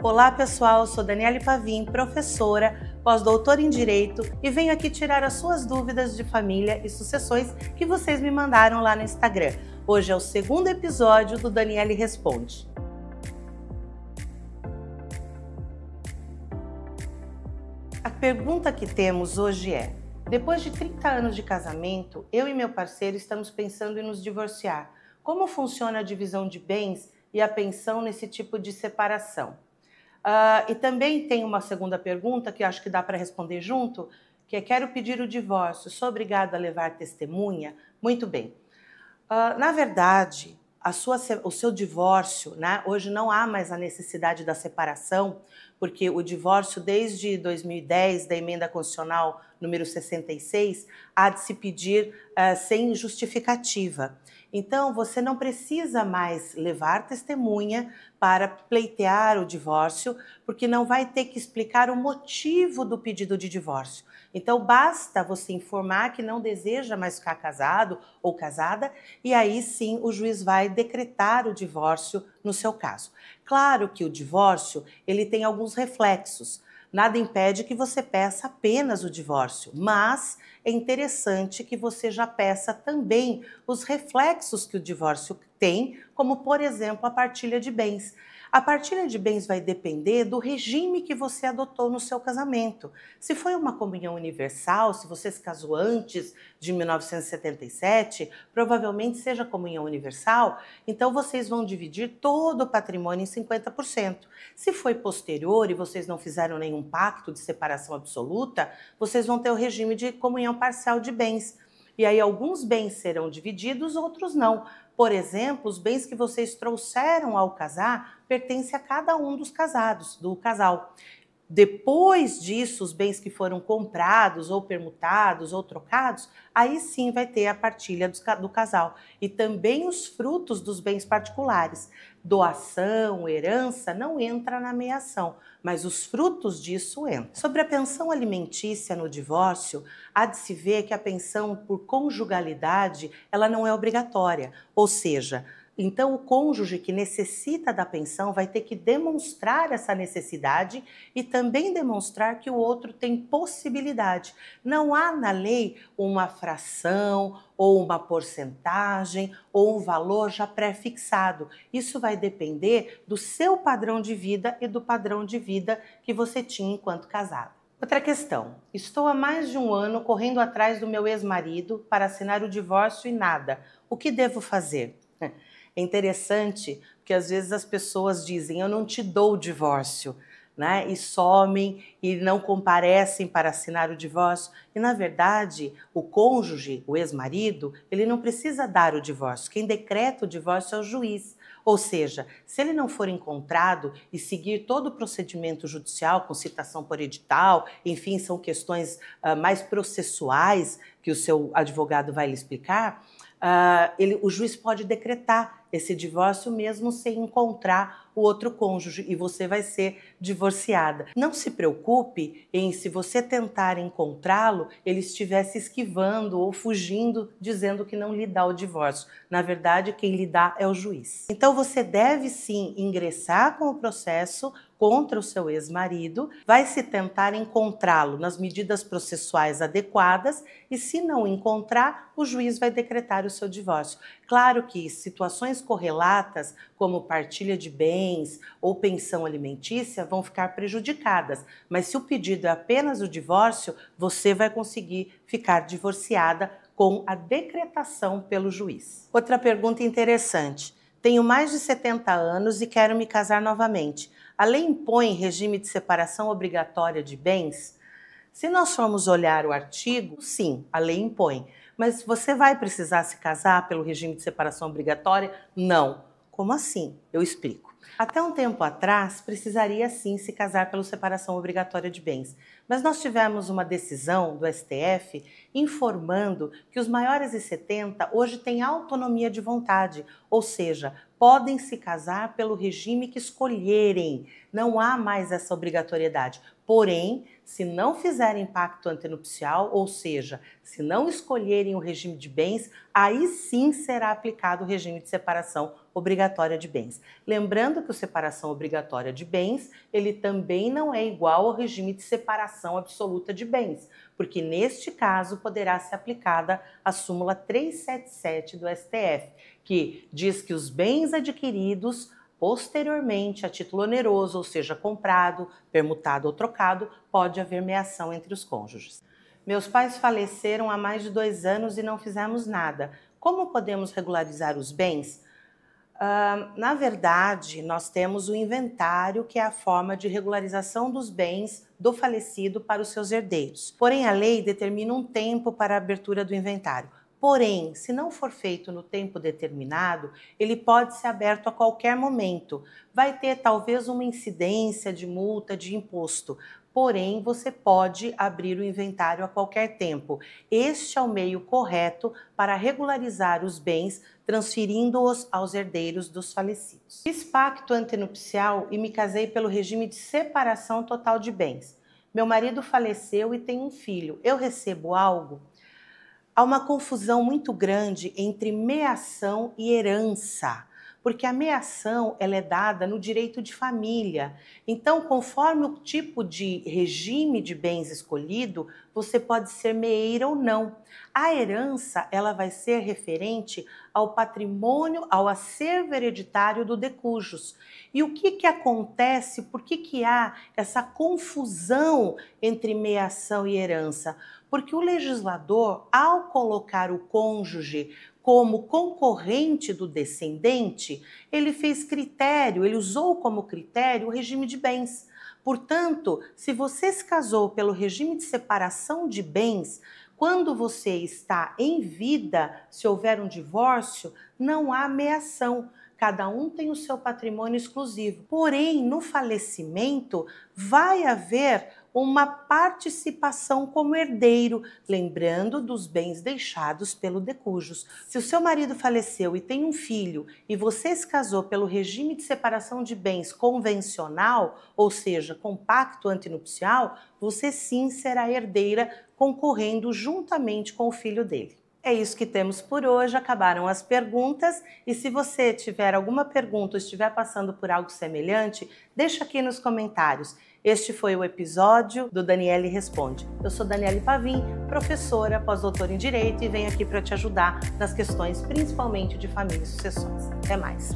Olá pessoal, sou Daniele Pavim, professora, pós-doutora em Direito e venho aqui tirar as suas dúvidas de família e sucessões que vocês me mandaram lá no Instagram. Hoje é o segundo episódio do Daniele Responde. A pergunta que temos hoje é: depois de 30 anos de casamento, eu e meu parceiro estamos pensando em nos divorciar. Como funciona a divisão de bens e a pensão nesse tipo de separação? E também tem uma segunda pergunta que eu acho que dá para responder junto, que é: quero pedir o divórcio, sou obrigada a levar testemunha? Muito bem. Na verdade, o seu divórcio, né? Hoje não há mais a necessidade da separação, porque o divórcio desde 2010, da emenda constitucional número 66, há de se pedir sem justificativa. Então, você não precisa mais levar testemunha para pleitear o divórcio, porque não vai ter que explicar o motivo do pedido de divórcio. Então, basta você informar que não deseja mais ficar casado ou casada, e aí sim o juiz vai decretar o divórcio no seu caso. Claro que o divórcio ele tem alguns reflexos. Nada impede que você peça apenas o divórcio, mas é interessante que você já peça também os reflexos que o divórcio tem, como, por exemplo, a partilha de bens. A partilha de bens vai depender do regime que você adotou no seu casamento. Se foi uma comunhão universal, se você se casou antes de 1977, provavelmente seja comunhão universal, então vocês vão dividir todo o patrimônio em 50%. Se foi posterior e vocês não fizeram nenhum pacto de separação absoluta, vocês vão ter o regime de comunhão parcial de bens. E aí alguns bens serão divididos, outros não. Por exemplo, os bens que vocês trouxeram ao casar pertencem a cada um dos casados, do casal. Depois disso, os bens que foram comprados, ou permutados, ou trocados, aí sim vai ter a partilha do casal. E também os frutos dos bens particulares. Doação, herança, não entra na meiação, mas os frutos disso entram. Sobre a pensão alimentícia no divórcio, há de se ver que a pensão por conjugalidade, ela não é obrigatória, ou seja, então, o cônjuge que necessita da pensão vai ter que demonstrar essa necessidade e também demonstrar que o outro tem possibilidade. Não há na lei uma fração ou uma porcentagem ou um valor já pré-fixado. Isso vai depender do seu padrão de vida e do padrão de vida que você tinha enquanto casado. Outra questão: estou há mais de um ano correndo atrás do meu ex-marido para assinar o divórcio e nada. O que devo fazer? É interessante porque às vezes as pessoas dizem: eu não te dou o divórcio, né? E somem e não comparecem para assinar o divórcio. E na verdade, o cônjuge, o ex-marido, ele não precisa dar o divórcio. Quem decreta o divórcio é o juiz. Ou seja, se ele não for encontrado e seguir todo o procedimento judicial, com citação por edital, enfim, são questões mais processuais que o seu advogado vai lhe explicar, o juiz pode decretar esse divórcio mesmo sem encontrar o outro cônjuge e você vai ser divorciada. Não se preocupe em, se você tentar encontrá-lo, ele estivesse esquivando ou fugindo, dizendo que não lhe dá o divórcio. Na verdade, quem lhe dá é o juiz. Então você deve sim ingressar com o processo contra o seu ex-marido, vai se tentar encontrá-lo nas medidas processuais adequadas e, se não encontrar, o juiz vai decretar o seu divórcio. Claro que situações correlatas, como partilha de bens ou pensão alimentícia, vão ficar prejudicadas, mas se o pedido é apenas o divórcio, você vai conseguir ficar divorciada com a decretação pelo juiz. Outra pergunta interessante: tenho mais de 70 anos e quero me casar novamente. A lei impõe regime de separação obrigatória de bens? Se nós formos olhar o artigo, sim, a lei impõe. Mas você vai precisar se casar pelo regime de separação obrigatória? Não. Como assim? Eu explico. Até um tempo atrás, precisaria sim se casar pela separação obrigatória de bens. Mas nós tivemos uma decisão do STF informando que os maiores de 70 hoje têm autonomia de vontade, ou seja, podem se casar pelo regime que escolherem. Não há mais essa obrigatoriedade. Porém, se não fizerem pacto antenupcial, ou seja, se não escolherem o regime de bens, aí sim será aplicado o regime de separação obrigatória de bens. Lembrando que a separação obrigatória de bens, ele também não é igual ao regime de separação absoluta de bens, porque neste caso poderá ser aplicada a súmula 377 do STF, que diz que os bens adquiridos posteriormente a título oneroso, ou seja, comprado, permutado ou trocado, pode haver meação entre os cônjuges. Meus pais faleceram há mais de 2 anos e não fizemos nada. Como podemos regularizar os bens? Na verdade, nós temos o inventário, que é a forma de regularização dos bens do falecido para os seus herdeiros. Porém, a lei determina um tempo para a abertura do inventário. Porém, se não for feito no tempo determinado, ele pode ser aberto a qualquer momento. Vai ter talvez uma incidência de multa de imposto. Porém, você pode abrir o inventário a qualquer tempo. Este é o meio correto para regularizar os bens, transferindo-os aos herdeiros dos falecidos. Fiz pacto antenupcial e me casei pelo regime de separação total de bens. Meu marido faleceu e tem um filho. Eu recebo algo? Há uma confusão muito grande entre meação e herança, porque a meação ela é dada no direito de família. Então, conforme o tipo de regime de bens escolhido, você pode ser meeira ou não. A herança ela vai ser referente ao patrimônio, ao acervo hereditário do decujus. E o que acontece? Por que há essa confusão entre meação e herança? Porque o legislador, ao colocar o cônjuge como concorrente do descendente, ele fez critério, ele usou como critério o regime de bens. Portanto, se você se casou pelo regime de separação de bens, quando você está em vida, se houver um divórcio, não há meação. Cada um tem o seu patrimônio exclusivo. Porém, no falecimento, vai haver uma participação como herdeiro, lembrando dos bens deixados pelo decujus. Se o seu marido faleceu e tem um filho e você se casou pelo regime de separação de bens convencional, ou seja, com pacto antenupcial, você sim será herdeira concorrendo juntamente com o filho dele. É isso que temos por hoje, acabaram as perguntas e se você tiver alguma pergunta ou estiver passando por algo semelhante, deixa aqui nos comentários. Este foi o episódio do Daniele Responde. Eu sou Daniele Pavim, professora, pós-doutora em Direito e venho aqui para te ajudar nas questões principalmente de família e sucessões. Até mais!